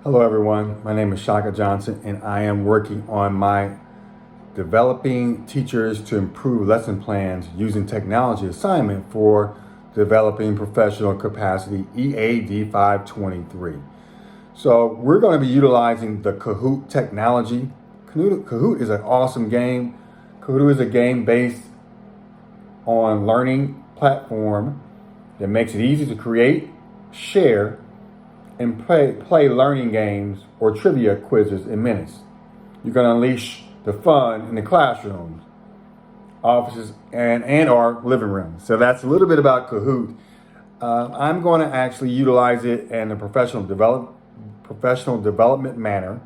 Hello everyone, my name is Shaka Johnson and I am working on my developing teachers to improve lesson plans using technology assignment for developing professional capacity EAD 523. So we're going to be utilizing the Kahoot technology. Kahoot is an awesome game. Kahoot is a game based on learning platform that makes it easy to create, share, and play learning games or trivia quizzes in minutes. You can unleash the fun in the classrooms, offices, and our living rooms. So that's a little bit about Kahoot. I'm going to actually utilize it in a professional development manner,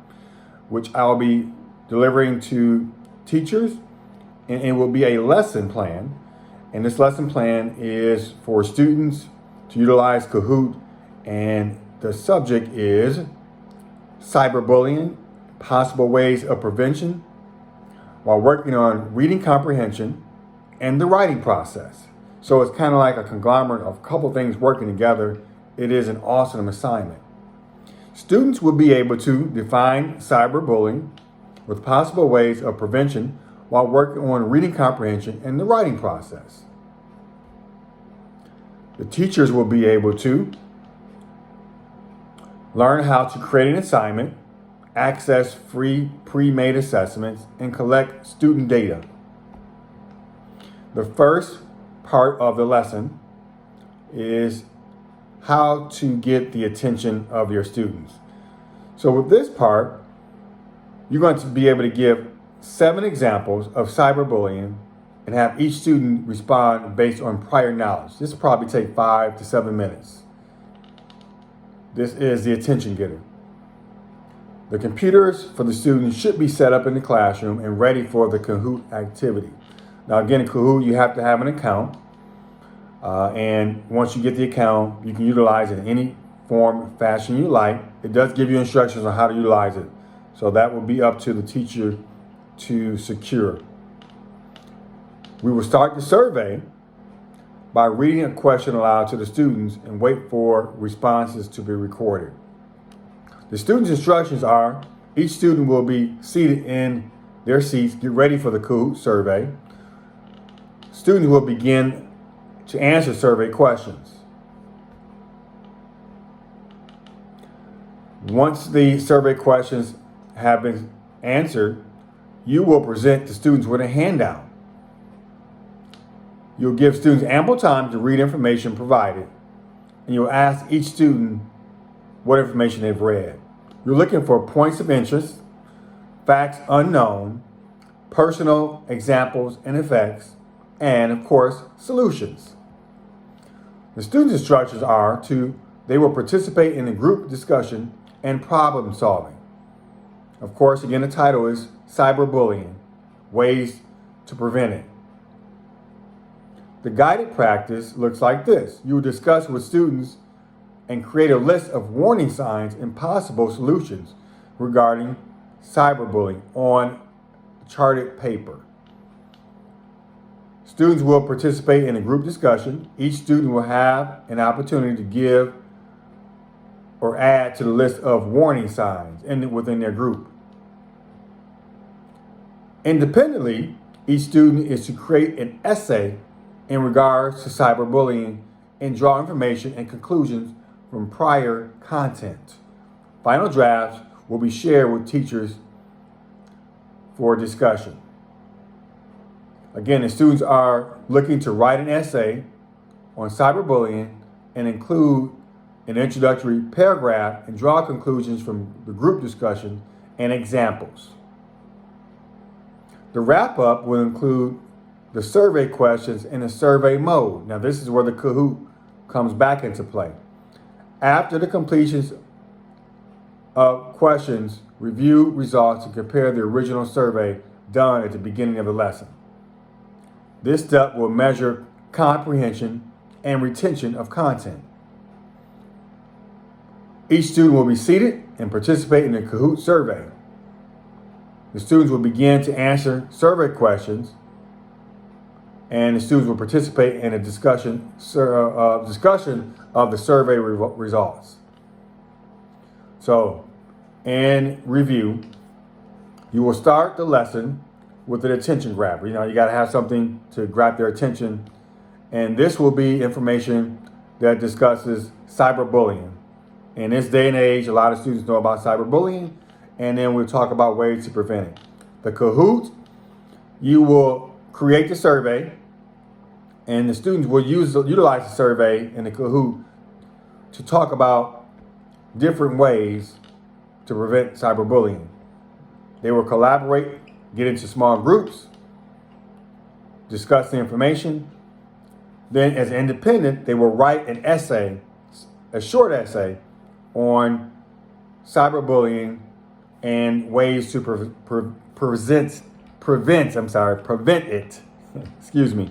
which I'll be delivering to teachers, and it will be a lesson plan. And this lesson plan is for students to utilize Kahoot, and the subject is cyberbullying, possible ways of prevention, while working on reading comprehension and the writing process. So it's kind of like a conglomerate of a couple things working together. It is an awesome assignment. Students will be able to define cyberbullying with possible ways of prevention while working on reading comprehension and the writing process. The teachers will be able to learn how to create an assignment, access free pre-made assessments, and collect student data. The first part of the lesson is how to get the attention of your students. So with this part, you're going to be able to give 7 examples of cyberbullying and have each student respond based on prior knowledge. This will probably take 5 to 7 minutes. This is the attention getter. The computers for the students should be set up in the classroom and ready for the Kahoot activity. Now again, in Kahoot, you have to have an account. And once you get the account, you can utilize it in any form or fashion you like. It does give you instructions on how to utilize it. So that will be up to the teacher to secure. We will start the survey by reading a question aloud to the students and wait for responses to be recorded. The students' instructions are each student will be seated in their seats, get ready for the Kahoot survey. Students will begin to answer survey questions. Once the survey questions have been answered, you will present the students with a handout. You'll give students ample time to read information provided, and you'll ask each student what information they've read. You're looking for points of interest, facts unknown, personal examples and effects, and of course, solutions. The students' instructions are they will participate in a group discussion and problem solving. Of course, again, the title is Cyberbullying, Ways to Prevent It. The guided practice looks like this. You will discuss with students and create a list of warning signs and possible solutions regarding cyberbullying on charted paper. Students will participate in a group discussion. Each student will have an opportunity to give or add to the list of warning signs within their group. Independently, each student is to create an essay in regards to cyberbullying and draw information and conclusions from prior content. Final drafts will be shared with teachers for discussion. Again, the students are looking to write an essay on cyberbullying and include an introductory paragraph and draw conclusions from the group discussion and examples. The wrap-up will include the survey questions in a survey mode. Now, this is where the Kahoot comes back into play. After the completions of questions, review results and compare the original survey done at the beginning of the lesson. This step will measure comprehension and retention of content. Each student will be seated and participate in the Kahoot survey. The students will begin to answer survey questions, and the students will participate in a discussion of the survey results. So and review. You will start the lesson with an attention grabber. You got to have something to grab their attention. And this will be information that discusses cyberbullying. In this day and age, a lot of students know about cyberbullying, and then we'll talk about ways to prevent it. The Kahoot, you will create the survey, and the students will utilize the survey in the Kahoot to talk about different ways to prevent cyberbullying. They will collaborate, get into small groups, discuss the information. Then as an independent, they will write an essay, a short essay on cyberbullying and ways to prevent it. Excuse me.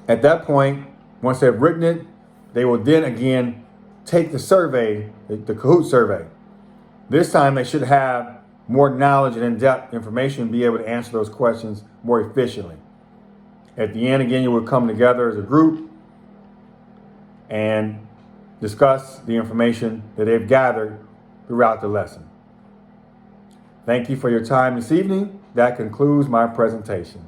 At that point, once they've written it, they will then again take the survey, the Kahoot survey. This time they should have more knowledge and in-depth information, be able to answer those questions more efficiently. At the end, again, you will come together as a group and discuss the information that they've gathered throughout the lesson. Thank you for your time this evening. That concludes my presentation.